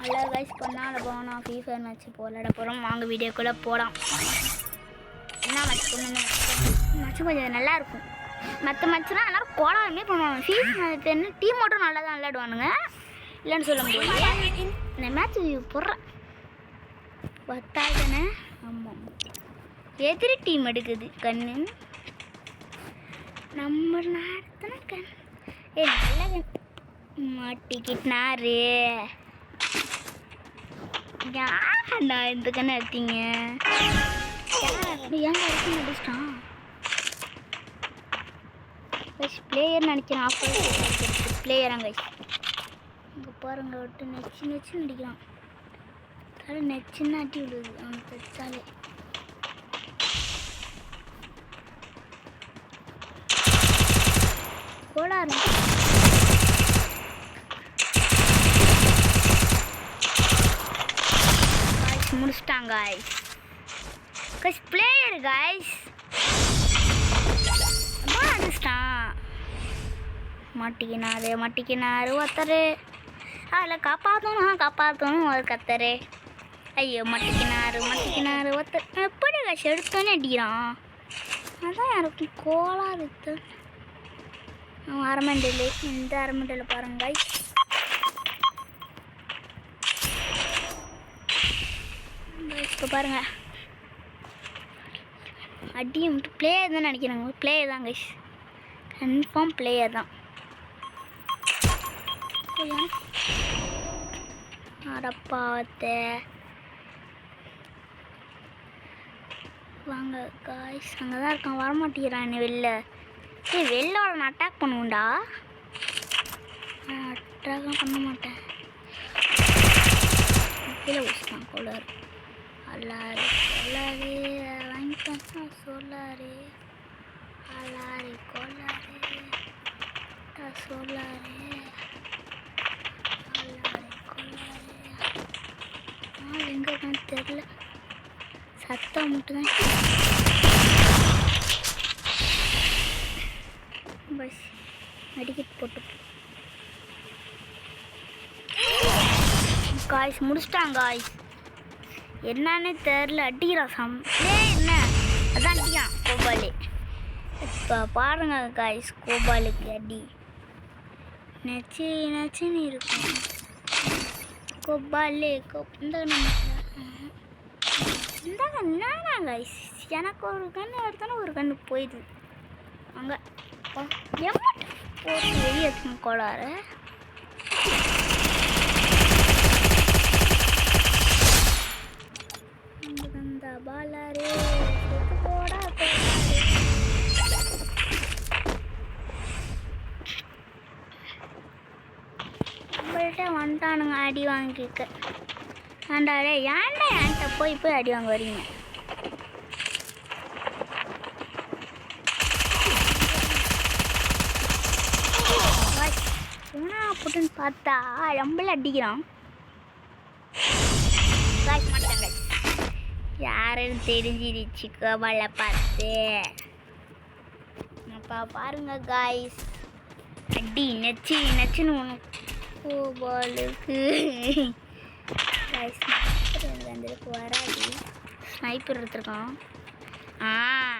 Hello guys, பொண்ணால் போனோம் free fire match விளையாட போகிறோம். வாங்க வீடியோக்குள்ளே போகலாம். என்ன மேட்ச் பண்ணணும்? மேட்ச் கொஞ்சம் நல்லாயிருக்கும். மற்ற மேட்ச்லாம் எல்லோரும் கோலாமே பண்ணுவாங்க. ஃப்ரீ ஃபயர் என்ன டீம் மட்டும் நல்லா தான் விளையாடுவானுங்க, இல்லைன்னு சொல்ல முடியாது. இந்த மேட்ச் போடுறேன் பத்தாதுன்னு. ஆமாம், எதிரி டீம் எடுக்குது கண்ணு. நம்ம நேரத்தில் கண் நல்ல கண் மாட்டிக்கிட்டாரு. யாருடா இந்த கண்ணை எடுத்தீங்க? ஏங்க எடுத்து முடிச்சிட்டான் பிளேயர் நினைக்கிறேன். ஆஃப் பிளேயராங்க இங்கே பாருங்க, விட்டு நெச்சு நெச்சு நடிக்கிறான். தலை நெச்சுன்னு அட்டி விடுது அவனுக்கு வச்சாலே. கோளாறு முடிச்சிட்டாங்க கைஸ். பிளேயர் கைஸ் அடிச்சிட்டான். மாட்டிக்கினாரு ஒருத்தர். அதில் காப்பாற்றணும் ஒரு கத்தரு. ஐயோ, மாட்டிக்கினாரு ஒருத்தர். எப்படி கைஸ் எடுத்தோன்னே அடிக்கிறான்? அதான் எனக்கு கோளாறு. அவன் அரமண்டல், இந்த அரமண்டலில் பாருங்க கைஸ். இப்போ பாருங்க, அடியும் பிளேயர் தான் நினைக்கிறாங்க. பிளேயர் தான் கைஸ், கன்ஃபார்ம் பிளேயர் தான். அரப்பாவத்தை வாங்க கைஸ், அங்கே தான் இருக்கான். வரமாட்டேங்கிறான் என்ன வெளில. வெளில நான் அட்டாக் பண்ணுவேன்டா. அட்டாக்கும் பண்ண மாட்டேன். கீழே வச்சுட்டான் கோளாறு. அல்லாரு வாங்கிட்டான் சொல்லாரு. அல்லாரு கோளாறு சொல்லாரு. எங்கே இருக்கான்னு தெரில. சத்தம் மட்டும்தான். பஸ் மெடிக்கெட் போட்டு காய்ஸ் முடிச்சிட்டாங்க காய்ஸ். என்னன்னு தெரில, அடிக்கிறான் என்ன அதான் அடிக்கிறான் கோபாலு. இப்போ பாருங்க காய்ஸ், கோபாலுக்கு அடி நச்சுன்னு இருக்கும். கோபாலு இந்த கண்ணா காய்ஸ், எனக்கு ஒரு கண்ணு எடுத்தானே ஒரு கண்ணு போயிடுது. அங்கே போட்டு வெளியே எடுத்துக்கணும் கோளாறு. பாலாரே நம்மள்கிட்ட வந்துட்டானுங்க அடி வாங்கிக்க. ஆண்டாடே ஏன்டா என்கிட்ட போய் அடி வாங்க வரீங்க? போனா போட்டுன்னு பார்த்தா நம்மள அடிக்கிறான். யாருன்னு தெரிஞ்சிருச்சு கோபாலை பார்த்து. அப்பா பாருங்க காய்ஸ், அடி நச்சுன்னு ஒன்று கோபாலுக்கு. காய்ஸ் வந்துருக்கு வராது. ஸ்னைப்பர் எடுத்துருக்கான்.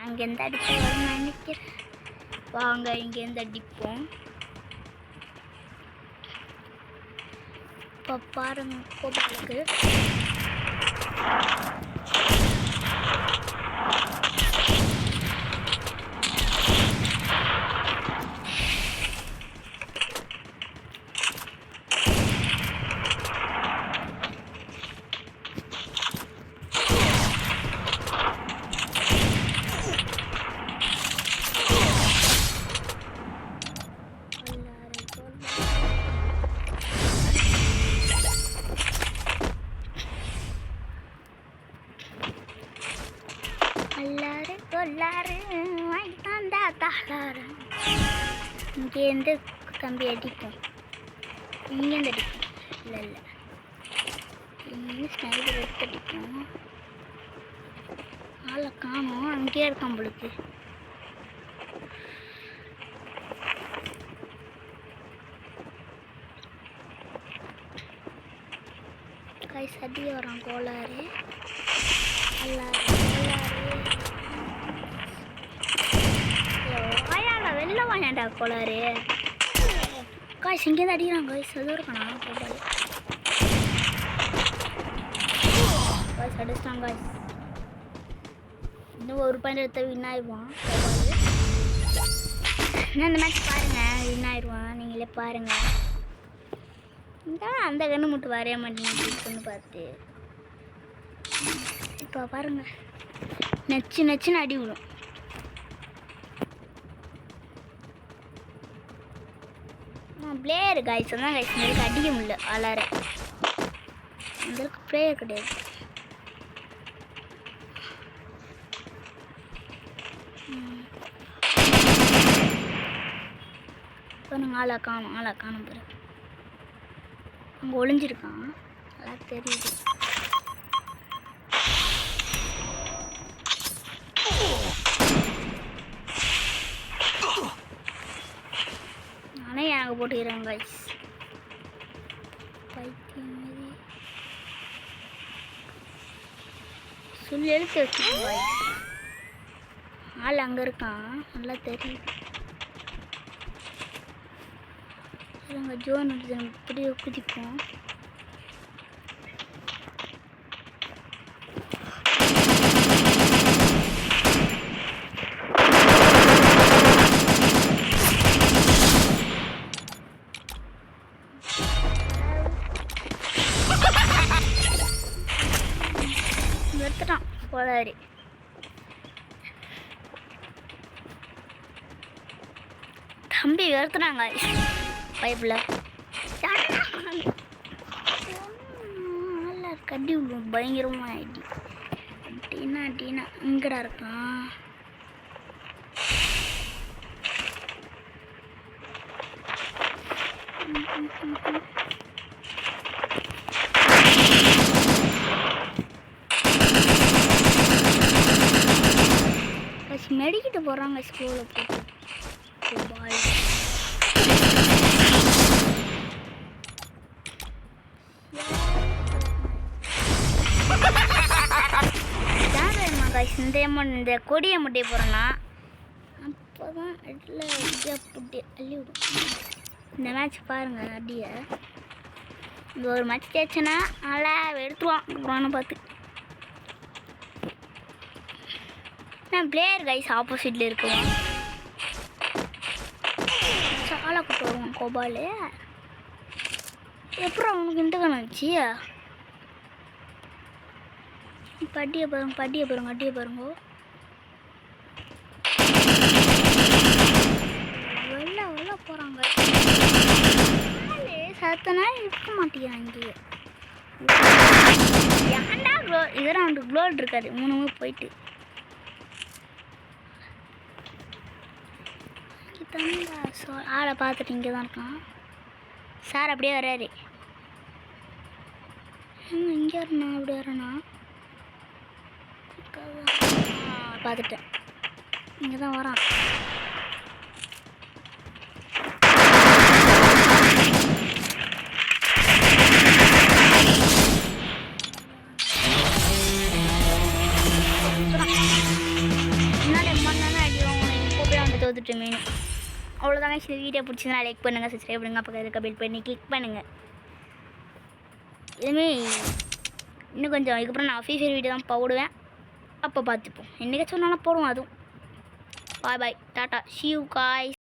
அங்கேருந்து அடிச்சு வரணும் நினைக்கிறேன். வாங்க இங்கேருந்து அடிப்போம். இப்போ பாருங்க கோபாலுக்கு இங்கேருந்து தம்பி அடிப்போம். இங்கேருந்து அடிப்போம். இல்லை இங்கே ஸ்னைப்பர் எடுத்து அடிப்போம். ஆளை காணும், அங்கேயே இருக்கான் பொழுது. கைஸ் அடி வரான் கோளாறு. வாயால வெளில வாயாண்டா கோளாறு. காய்ஸ் இங்கேருந்து அடிக்கிறான் காய்ஸ். அது இருக்கணா கோபால் காய்ஸ் அடிச்சிட்டான் காய்ஸ். இன்னும் ஒரு பாயிண்ட் எடுத்த வின் ஆயிடுவான் கோபால். இந்த மேட்ச் பாருங்கள் வின் ஆயிடுவான். நீங்களே பாருங்கள். இந்த அந்த கண்ணு மட்டும் வரைய மாட்டேங்குது பார்த்து. இப்போ பாருங்க நச்சுன்னு அடி விடும். பிளேயர் காய்ஸ் தான் காய்ஸ் எனக்கு அடிக்க முடியல. அலார அந்தளவுக்கு பிளேயர் கிடையாது. இப்போ நாங்கள் ஆளை காணும் பிறகு அங்கே ஒளிஞ்சிருக்கான். அதான் தெரியுது. நானே எனக்கு போட்டுக்கிறேன் கைஸ். பைத்தியம் மாதிரி சொல்லி எழுத்து வச்சுக்கோங்க கைஸ். ஆள் அங்கே இருக்கான் நல்லா தெரியுது. சரிங்க ஜோன் இப்படி குதிப்போம். எடுத்துட்டான் கோளாறு. தம்பி வெறுத்துனாங்க பைப்பில் நல்லா கட்டி விடுவோம். பயங்கரமாக ஆகிட்டு டீனா இங்கடா இருக்கான். மெடிக்கிட்டு போகிறாங்க ஸ்கூலில் போட்டு பால். இந்த கொடியை முட்டையை போகிறேன்னா அப்போ தான் அடியில் புட்டி அள்ளி விடும். இந்த மேட்ச் பாருங்கள் அடியை. இந்த ஒரு மேட்ச் தேய்ச்சேன்னா நல்லா எடுத்துருவான் அப்புறம்னு பார்த்து. நான் பிளேயர் கைஸ் ஆப்போசிட்டில் இருக்குவேன். சாலை கூட்டு வருவான் கோபால். எப்பறம் அவனுக்கு இந்த கணச்சு பட்டியை பாருங்க அடியை பாருங்க. வெளில போகிறாங்க. சத்தனா இருக்க மாட்டேங்கிறாங்க. ஏன்டா இதெல்லாம் அவனுக்கு க்ளோல் இருக்காது. 3 போயிட்டு ஆளை பார்த்துட்டு இங்கே தான் இருக்கான். சார் அப்படியே வர்றாரு. இங்கே வரணும் அப்படி வரணும். பார்த்துட்டேன் இங்கே தான் வரான். தோத்துட்டு மீன் அவ்வளோதாங்க. இந்த வீடியோ பிடிச்சிருந்தா லைக் பண்ணுங்கள், சப்ஸ்கிரைப் பண்ணுங்கள், பக்கத்தில் இருக்க பெல் பண்ணி கிளிக் பண்ணுங்கள். இதுமாரி இன்னும் கொஞ்சம் இதுக்கப்புறம் நான் ஃப்ரீ ஃபயர் வீடியோ தான் போடுவேன். அப்போ பார்த்துப்போம். என்றைக்காச்சும் சொன்னாலும் போடுவோம். அதுவும் பாய் டாட்டா see you guys.